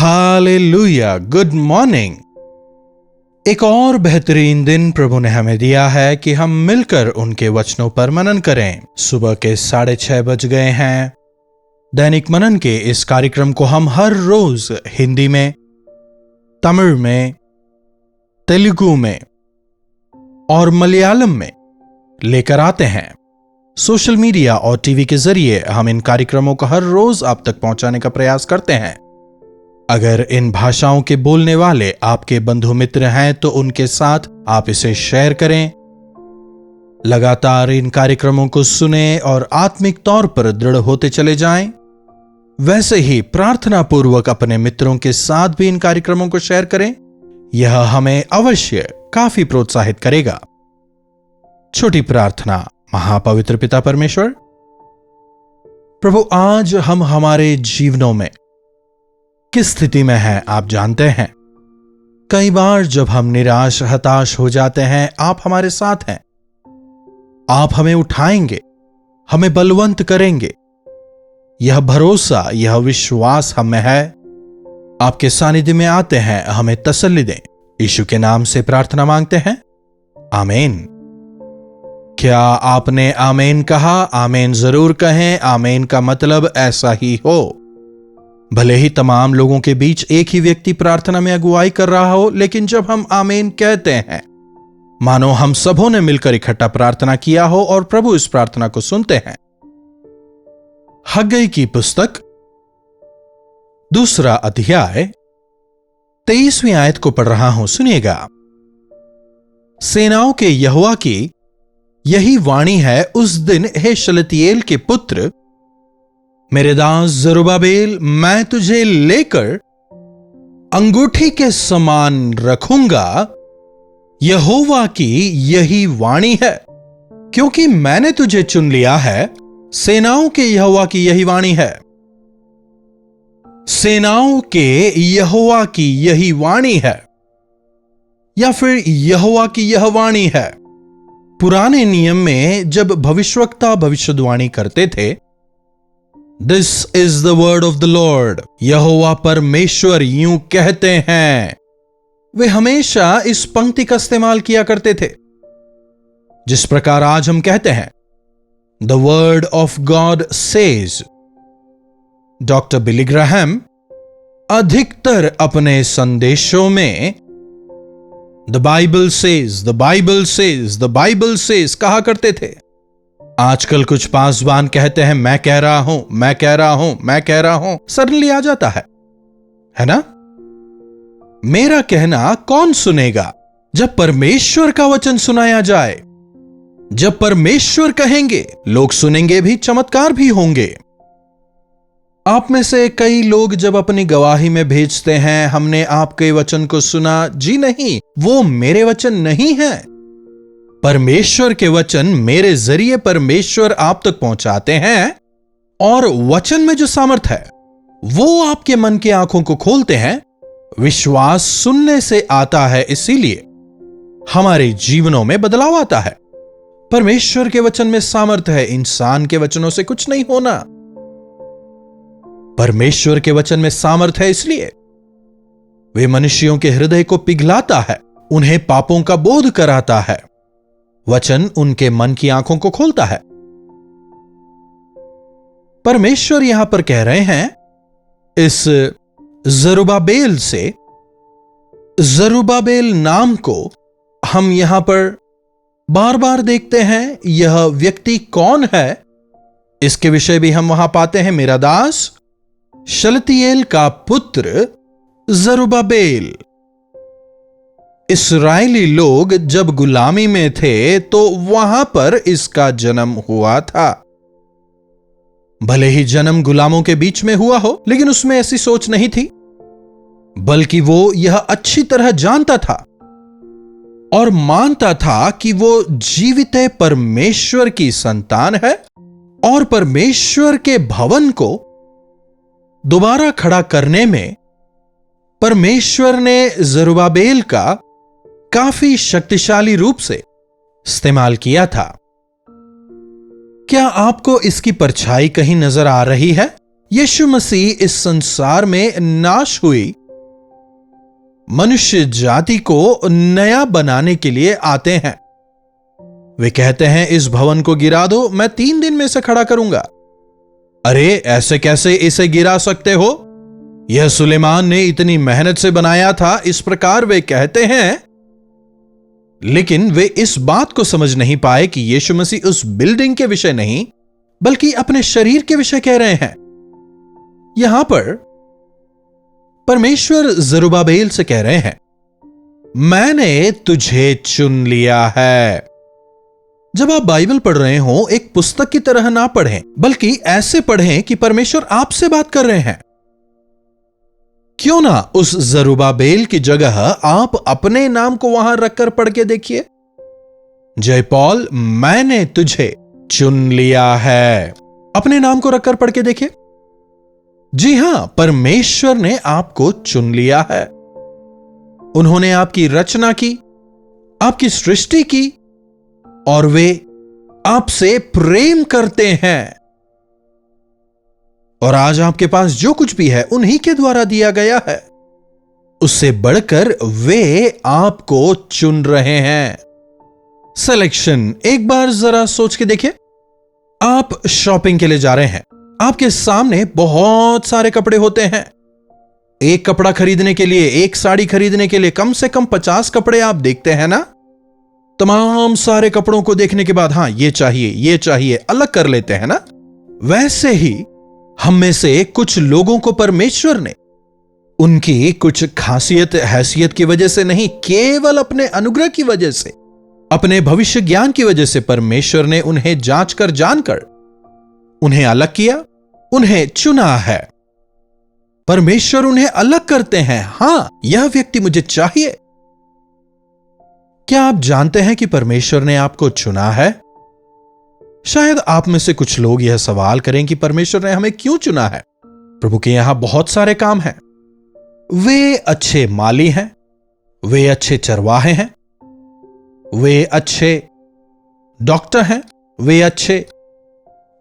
Hallelujah, good morning. एक और बेहतरीन दिन प्रभु ने हमें दिया है कि हम मिलकर उनके वचनों पर मनन करें। सुबह के 6:30 बज गए हैं। दैनिक मनन के इस कार्यक्रम को हम हर रोज हिंदी में, तमिल में, तेलुगु में और मलयालम में लेकर आते हैं। सोशल मीडिया और टीवी के जरिए हम इन कार्यक्रमों को हर रोज आप तक पहुंचाने का प्रयास करते हैं। अगर इन भाषाओं के बोलने वाले आपके बंधु मित्र हैं तो उनके साथ आप इसे शेयर करें। लगातार इन कार्यक्रमों को सुने और आत्मिक तौर पर दृढ़ होते चले जाएं। वैसे ही प्रार्थना पूर्वक अपने मित्रों के साथ भी इन कार्यक्रमों को शेयर करें। यह हमें अवश्य काफी प्रोत्साहित करेगा। छोटी प्रार्थना। महापवित्र पिता परमेश्वर, प्रभु, आज हम हमारे जीवनों में किस स्थिति में हैं आप जानते हैं। कई बार जब हम निराश हताश हो जाते हैं, आप हमारे साथ हैं। आप हमें उठाएंगे, हमें बलवंत करेंगे। यह भरोसा, यह विश्वास हमें है। आपके सानिध्य में आते हैं, हमें तसल्ली दें। यीशु के नाम से प्रार्थना मांगते हैं, आमीन। क्या आपने आमीन कहा? आमीन जरूर कहें। आमीन का मतलब ऐसा ही हो। भले ही तमाम लोगों के बीच एक ही व्यक्ति प्रार्थना में अगुवाई कर रहा हो, लेकिन जब हम आमीन कहते हैं, मानो हम सबों ने मिलकर इकट्ठा प्रार्थना किया हो और प्रभु इस प्रार्थना को सुनते हैं। हग्गई की पुस्तक 2 अध्याय 23वीं आयत को पढ़ रहा हूं, सुनिएगा। सेनाओं के यहोवा की यही वाणी है, उस दिन हे शलतियेल के पुत्र, मेरे दास जरुब्बाबेल, मैं तुझे लेकर अंगूठी के समान रखूंगा। यहोवा की यही वाणी है, क्योंकि मैंने तुझे चुन लिया है। सेनाओं के यहोवा की यही वाणी है। सेनाओं के यहोवा की यही वाणी है, या फिर यहोवा की यह वाणी है। पुराने नियम में जब भविष्यवक्ता भविष्यवाणी करते थे, this is the word of the Lord, यहोवा परमेश्वर यूं कहते हैं, वे हमेशा इस पंक्ति का इस्तेमाल किया करते थे। जिस प्रकार आज हम कहते हैं, the word of God says. Doctor Billy Graham अधिकतर अपने संदेशों में the Bible says, the Bible says, the Bible says कहा करते थे। आजकल कुछ पासवान कहते हैं, मैं कह रहा हूं, मैं कह रहा हूं, मैं कह रहा हूं। सडनली आ जाता है ना? मेरा कहना कौन सुनेगा? जब परमेश्वर का वचन सुनाया जाए, जब परमेश्वर कहेंगे, लोग सुनेंगे भी, चमत्कार भी होंगे। आप में से कई लोग जब अपनी गवाही में भेजते हैं, हमने आपके वचन को सुना, जी नहीं, वो मेरे वचन नहीं है। परमेश्वर के वचन मेरे जरिए परमेश्वर आप तक पहुंचाते हैं, और वचन में जो सामर्थ है वो आपके मन की आंखों को खोलते हैं। विश्वास सुनने से आता है, इसीलिए हमारे जीवनों में बदलाव आता है। परमेश्वर के वचन में सामर्थ है, इंसान के वचनों से कुछ नहीं होना। परमेश्वर के वचन में सामर्थ है, इसलिए वे मनुष्यों के हृदय को पिघलाता है, उन्हें पापों का बोध कराता है। वचन उनके मन की आंखों को खोलता है। परमेश्वर यहां पर कह रहे हैं इस जरुब्बाबेल से। जरुब्बाबेल नाम को हम यहां पर बार बार देखते हैं। यह व्यक्ति कौन है, इसके विषय भी हम वहां पाते हैं। मेरा दास शलतियेल का पुत्र जरुब्बाबेल। इस्राएली लोग जब गुलामी में थे तो वहां पर इसका जन्म हुआ था। भले ही जन्म गुलामों के बीच में हुआ हो, लेकिन उसमें ऐसी सोच नहीं थी, बल्कि वो यह अच्छी तरह जानता था और मानता था कि वो जीवित परमेश्वर की संतान है, और परमेश्वर के भवन को दोबारा खड़ा करने में परमेश्वर ने जरुब्बाबेल का काफी शक्तिशाली रूप से इस्तेमाल किया था। क्या आपको इसकी परछाई कहीं नजर आ रही है? यीशु मसीह इस संसार में नाश हुई मनुष्य जाति को नया बनाने के लिए आते हैं। वे कहते हैं इस भवन को गिरा दो, मैं 3 दिन में इसे खड़ा करूंगा। अरे ऐसे कैसे इसे गिरा सकते हो? यह सुलेमान ने इतनी मेहनत से बनाया था, इस प्रकार वे कहते हैं। लेकिन वे इस बात को समझ नहीं पाए कि यीशु मसीह उस बिल्डिंग के विषय नहीं बल्कि अपने शरीर के विषय कह रहे हैं। यहां पर परमेश्वर जरुब्बाबेल से कह रहे हैं, मैंने तुझे चुन लिया है। जब आप बाइबल पढ़ रहे हो, एक पुस्तक की तरह ना पढ़ें, बल्कि ऐसे पढ़ें कि परमेश्वर आपसे बात कर रहे हैं। क्यों ना उस जरुब्बाबेल की जगह आप अपने नाम को वहां रखकर पढ़ के देखिए। जय पॉल, मैंने तुझे चुन लिया है। अपने नाम को रखकर पढ़ के देखिए। जी हां, परमेश्वर ने आपको चुन लिया है। उन्होंने आपकी रचना की, आपकी सृष्टि की, और वे आपसे प्रेम करते हैं। और आज आपके पास जो कुछ भी है उन्हीं के द्वारा दिया गया है। उससे बढ़कर वे आपको चुन रहे हैं। सिलेक्शन, एक बार जरा सोच के देखिए। आप शॉपिंग के लिए जा रहे हैं, आपके सामने बहुत सारे कपड़े होते हैं। एक कपड़ा खरीदने के लिए, एक साड़ी खरीदने के लिए कम से कम 50 कपड़े आप देखते हैं ना। तमाम सारे कपड़ों को देखने के बाद हाँ ये चाहिए अलग कर लेते हैं ना। वैसे ही हम में से कुछ लोगों को परमेश्वर ने उनकी कुछ खासियत हैसियत की वजह से नहीं, केवल अपने अनुग्रह की वजह से, अपने भविष्य ज्ञान की वजह से परमेश्वर ने उन्हें जांच कर जानकर उन्हें अलग किया, उन्हें चुना है। परमेश्वर उन्हें अलग करते हैं। हां, यह व्यक्ति मुझे चाहिए। क्या आप जानते हैं कि परमेश्वर ने आपको चुना है? शायद आप में से कुछ लोग यह सवाल करें कि परमेश्वर ने हमें क्यों चुना है? प्रभु के यहां बहुत सारे काम हैं। वे अच्छे माली हैं, वे अच्छे चरवाहे हैं, वे अच्छे डॉक्टर हैं, वे अच्छे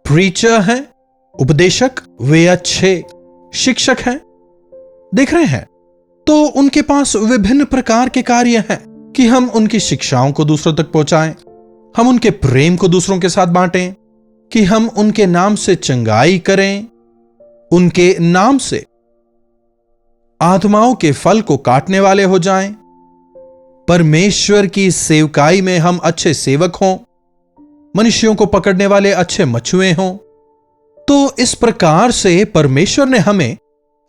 प्रीचर हैं, उपदेशक, वे अच्छे शिक्षक हैं। देख रहे हैं? तो उनके पास विभिन्न प्रकार के कार्य हैं कि हम उनकी शिक्षाओं को दूसरों तक पहुंचाएं, हम उनके प्रेम को दूसरों के साथ बांटें, कि हम उनके नाम से चंगाई करें, उनके नाम से आत्माओं के फल को काटने वाले हो जाएं। परमेश्वर की सेवकाई में हम अच्छे सेवक हों, मनुष्यों को पकड़ने वाले अच्छे मछुए हों। तो इस प्रकार से परमेश्वर ने हमें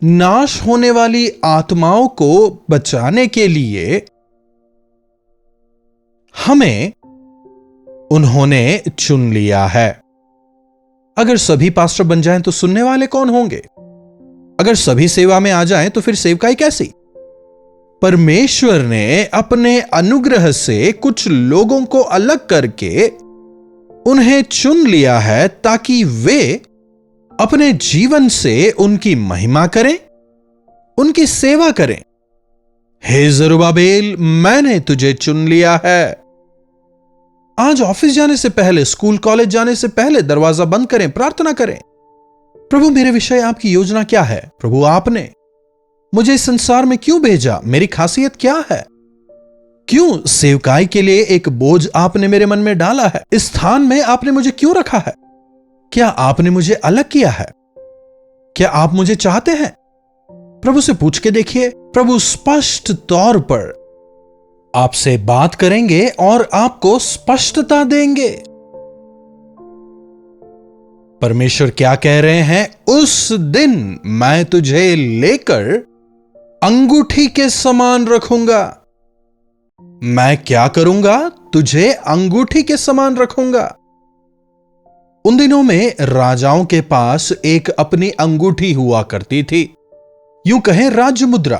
नाश होने वाली आत्माओं को बचाने के लिए हमें उन्होंने चुन लिया है। अगर सभी पास्टर बन जाएं तो सुनने वाले कौन होंगे? अगर सभी सेवा में आ जाएं तो फिर सेवकाई कैसी? परमेश्वर ने अपने अनुग्रह से कुछ लोगों को अलग करके उन्हें चुन लिया है ताकि वे अपने जीवन से उनकी महिमा करें, उनकी सेवा करें। हे जरुब्बाबेल, मैंने तुझे चुन लिया है। आज ऑफिस जाने से पहले, स्कूल कॉलेज जाने से पहले दरवाजा बंद करें, प्रार्थना करें, प्रभु मेरे विषय आपकी योजना क्या है? प्रभु आपने मुझे इस संसार में क्यों भेजा? मेरी खासियत क्या है? क्यों सेवकाई के लिए एक बोझ आपने मेरे मन में डाला है? इस स्थान में आपने मुझे क्यों रखा है? क्या आपने मुझे अलग किया है? क्या आप मुझे चाहते हैं? प्रभु से पूछ के देखिए। प्रभु स्पष्ट तौर पर आपसे बात करेंगे और आपको स्पष्टता देंगे। परमेश्वर क्या कह रहे हैं? उस दिन मैं तुझे लेकर अंगूठी के समान रखूंगा। मैं क्या करूंगा? तुझे अंगूठी के समान रखूंगा। उन दिनों में राजाओं के पास एक अपनी अंगूठी हुआ करती थी, यूं कहें राज्य मुद्रा।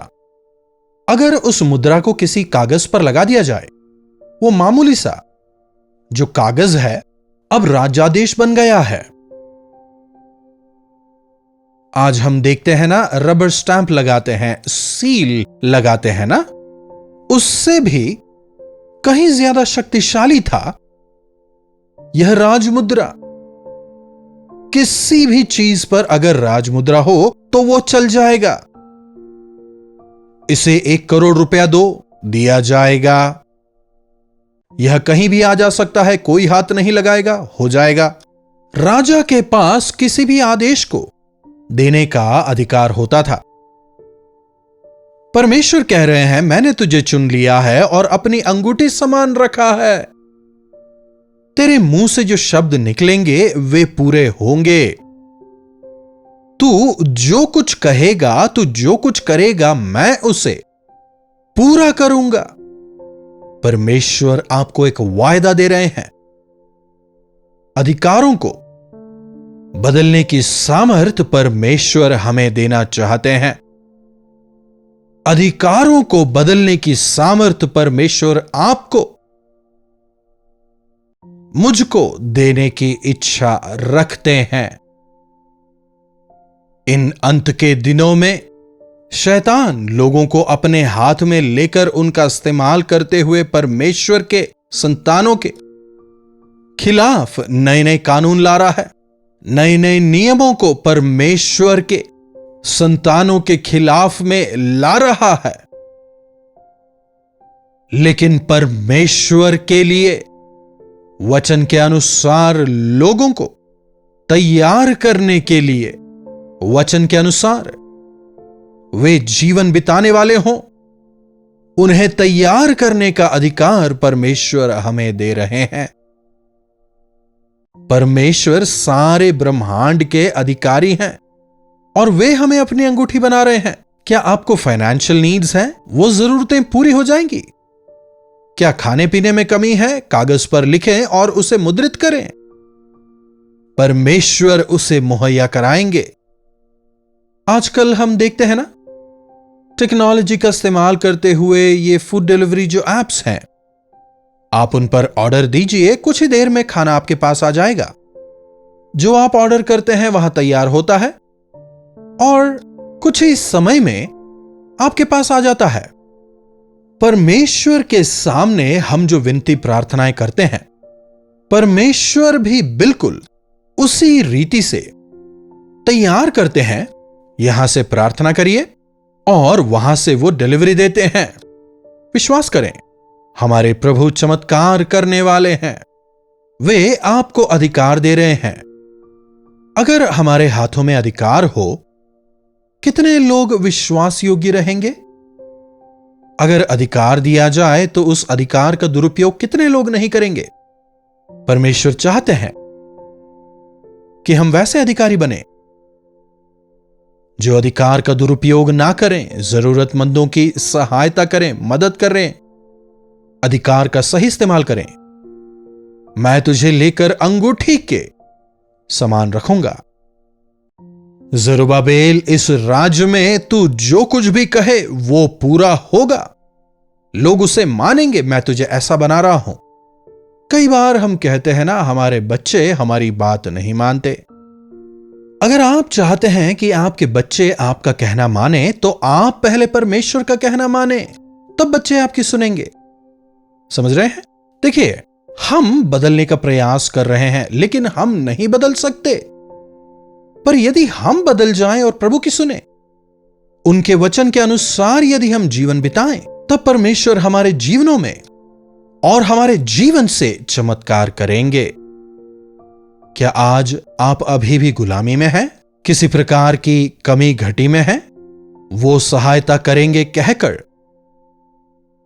अगर उस मुद्रा को किसी कागज पर लगा दिया जाए, वो मामूली सा जो कागज है अब राजादेश बन गया है। आज हम देखते हैं ना, रबर स्टैंप लगाते हैं, सील लगाते हैं ना, उससे भी कहीं ज्यादा शक्तिशाली था यह राजमुद्रा। किसी भी चीज पर अगर राजमुद्रा हो तो वो चल जाएगा। इसे 1 करोड़ रुपया दो, दिया जाएगा। यह कहीं भी आ जा सकता है, कोई हाथ नहीं लगाएगा, हो जाएगा। राजा के पास किसी भी आदेश को देने का अधिकार होता था। परमेश्वर कह रहे हैं, मैंने तुझे चुन लिया है और अपनी अंगूठी समान रखा है। तेरे मुंह से जो शब्द निकलेंगे वे पूरे होंगे। तू जो कुछ कहेगा, तू जो कुछ करेगा, मैं उसे पूरा करूंगा। परमेश्वर आपको एक वायदा दे रहे हैं। अधिकारों को बदलने की सामर्थ परमेश्वर हमें देना चाहते हैं। अधिकारों को बदलने की सामर्थ परमेश्वर आपको, मुझको देने की इच्छा रखते हैं। इन अंत के दिनों में शैतान लोगों को अपने हाथ में लेकर उनका इस्तेमाल करते हुए परमेश्वर के संतानों के खिलाफ नए नए कानून ला रहा है। नए नए नियमों को परमेश्वर के संतानों के खिलाफ में ला रहा है। लेकिन परमेश्वर के लिए वचन के अनुसार लोगों को तैयार करने के लिए, वचन के अनुसार वे जीवन बिताने वाले हों, उन्हें तैयार करने का अधिकार परमेश्वर हमें दे रहे हैं। परमेश्वर सारे ब्रह्मांड के अधिकारी हैं और वे हमें अपनी अंगूठी बना रहे हैं। क्या आपको फाइनेंशियल नीड्स हैं? वो जरूरतें पूरी हो जाएंगी। क्या खाने पीने में कमी है? कागज पर लिखें और उसे मुद्रित करें। परमेश्वर उसे मुहैया कराएंगे। आजकल हम देखते हैं ना, टेक्नोलॉजी का इस्तेमाल करते हुए ये फूड डिलीवरी जो एप्स हैं, आप उन पर ऑर्डर दीजिए, कुछ ही देर में खाना आपके पास आ जाएगा। जो आप ऑर्डर करते हैं वहां तैयार होता है और कुछ ही समय में आपके पास आ जाता है। परमेश्वर के सामने हम जो विनती प्रार्थनाएं करते हैं, परमेश्वर भी बिल्कुल उसी रीति से तैयार करते हैं। यहां से प्रार्थना करिए और वहां से वो डिलीवरी देते हैं। विश्वास करें, हमारे प्रभु चमत्कार करने वाले हैं। वे आपको अधिकार दे रहे हैं। अगर हमारे हाथों में अधिकार हो, कितने लोग विश्वास योग्य रहेंगे? अगर अधिकार दिया जाए तो उस अधिकार का दुरुपयोग कितने लोग नहीं करेंगे? परमेश्वर चाहते हैं कि हम वैसे अधिकारी बने जो अधिकार का दुरुपयोग ना करें, जरूरतमंदों की सहायता करें, मदद करें, अधिकार का सही इस्तेमाल करें। मैं तुझे लेकर अंगूठी के समान रखूंगा। जरुब्बाबेल, इस राज्य में तू जो कुछ भी कहे वो पूरा होगा। लोग उसे मानेंगे, मैं तुझे ऐसा बना रहा हूं। कई बार हम कहते हैं ना, हमारे बच्चे हमारी बात नहीं मानते। अगर आप चाहते हैं कि आपके बच्चे आपका कहना माने, तो आप पहले परमेश्वर का कहना माने, तब बच्चे आपकी सुनेंगे। समझ रहे हैं? देखिए, हम बदलने का प्रयास कर रहे हैं, लेकिन हम नहीं बदल सकते। पर यदि हम बदल जाएं और प्रभु की सुने, उनके वचन के अनुसार यदि हम जीवन बिताएं, तब परमेश्वर हमारे जीवनों में और हमारे जीवन से चमत्कार करेंगे। क्या आज आप अभी भी गुलामी में हैं? किसी प्रकार की कमी घटी में हैं? वो सहायता करेंगे कहकर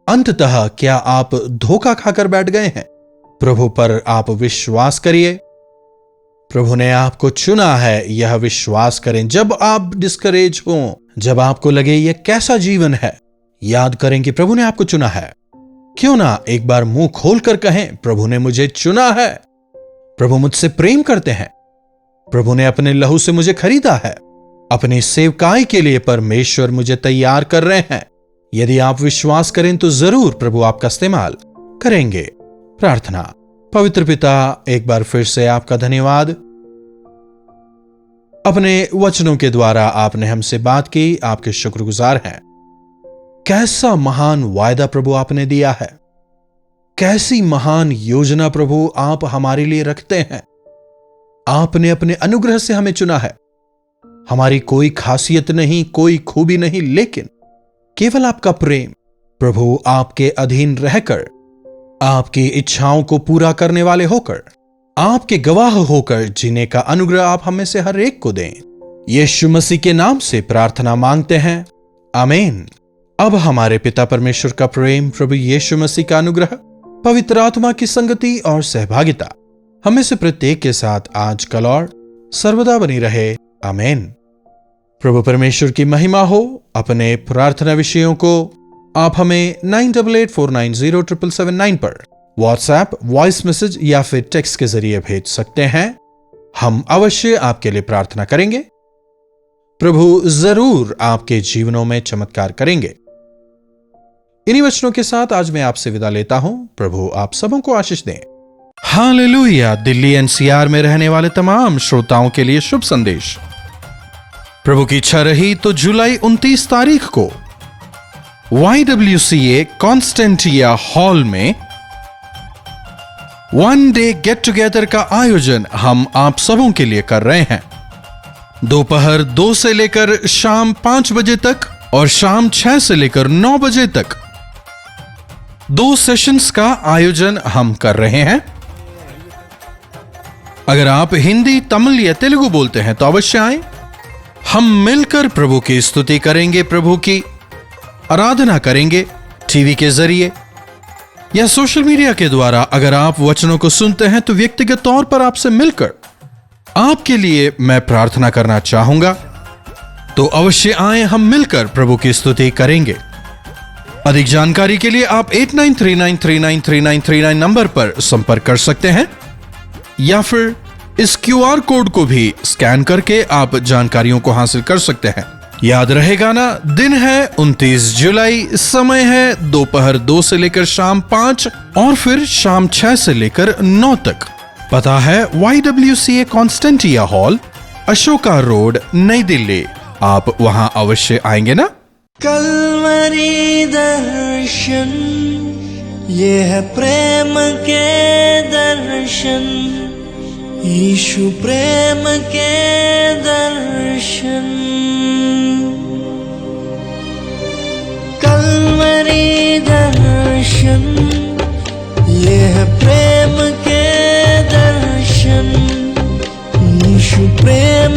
अंततः क्या आप धोखा खाकर बैठ गए हैं? प्रभु पर आप विश्वास करिए। प्रभु ने आपको चुना है, यह विश्वास करें। जब आप डिस्करेज हो, जब आपको लगे यह कैसा जीवन है, याद करें कि प्रभु ने आपको चुना है। क्यों ना एक बार मुंह खोलकर कहें, प्रभु ने मुझे चुना है। प्रभु मुझसे प्रेम करते हैं। प्रभु ने अपने लहू से मुझे खरीदा है। अपनी सेवकाई के लिए परमेश्वर मुझे तैयार कर रहे हैं। यदि आप विश्वास करें तो जरूर प्रभु आपका इस्तेमाल करेंगे। प्रार्थना। पवित्र पिता, एक बार फिर से आपका धन्यवाद। अपने वचनों के द्वारा आपने हमसे बात की, आपके शुक्रगुजार हैं। कैसा महान वायदा प्रभु आपने दिया है, कैसी महान योजना प्रभु आप हमारे लिए रखते हैं। आपने अपने अनुग्रह से हमें चुना है। हमारी कोई खासियत नहीं, कोई खूबी नहीं, लेकिन केवल आपका प्रेम। प्रभु, आपके अधीन रहकर, आपकी इच्छाओं को पूरा करने वाले होकर, आपके गवाह होकर जीने का अनुग्रह आप हमें से हर एक को दें। यीशु मसीह के नाम से प्रार्थना मांगते हैं, आमीन। अब हमारे पिता परमेश्वर का प्रेम, प्रभु यीशु मसीह का अनुग्रह, पवित्र आत्मा की संगति और सहभागिता हमें से प्रत्येक के साथ आज, कल और सर्वदा बनी रहे, आमीन। प्रभु परमेश्वर की महिमा हो। अपने प्रार्थना विषयों को आप हमें 9884907779 पर व्हाट्सएप, वॉइस मैसेज या फिर टेक्स्ट के जरिए भेज सकते हैं। हम अवश्य आपके लिए प्रार्थना करेंगे। प्रभु जरूर आपके जीवनों में चमत्कार करेंगे। इन्हीं वचनों के साथ आज मैं आपसे विदा लेता हूं। प्रभु आप सबों को आशीष दें। हालेलुया। दिल्ली एनसीआर में रहने वाले तमाम श्रोताओं के लिए शुभ संदेश। प्रभु की इच्छा रही तो जुलाई 29 तारीख को YWCA कॉन्स्टेंटिया हॉल में वन डे गेट टुगेदर का आयोजन हम आप सबों के लिए कर रहे हैं। दोपहर 2 से लेकर शाम 5 बजे तक और शाम 6 से लेकर 9 बजे तक 2 सेशंस का आयोजन हम कर रहे हैं। अगर आप हिंदी, तमिल या तेलुगु बोलते हैं तो अवश्य आएं। हम मिलकर प्रभु की स्तुति करेंगे, प्रभु की आराधना करेंगे। टीवी के जरिए या सोशल मीडिया के द्वारा अगर आप वचनों को सुनते हैं तो व्यक्तिगत तौर पर आपसे मिलकर आपके लिए मैं प्रार्थना करना चाहूंगा। तो अवश्य आए, हम मिलकर प्रभु की स्तुति करेंगे। अधिक जानकारी के लिए आप 8939393939 नंबर पर संपर्क कर सकते हैं या फिर इस QR कोड को भी स्कैन करके आप जानकारियों को हासिल कर सकते हैं। याद रहेगा ना, दिन है 29 जुलाई, समय है दोपहर 2 से लेकर शाम 5 और फिर शाम 6 से लेकर 9 तक। पता है YWCA कॉन्स्टेंटिया हॉल, अशोका रोड, नई दिल्ली। आप वहां अवश्य आएंगे ना। कलवरी दर्शन, ये है प्रेम के दर्शन, यीशु प्रेम के दर्शन। कलवरी दर्शन, ये है प्रेम के दर्शन, यीशु प्रेम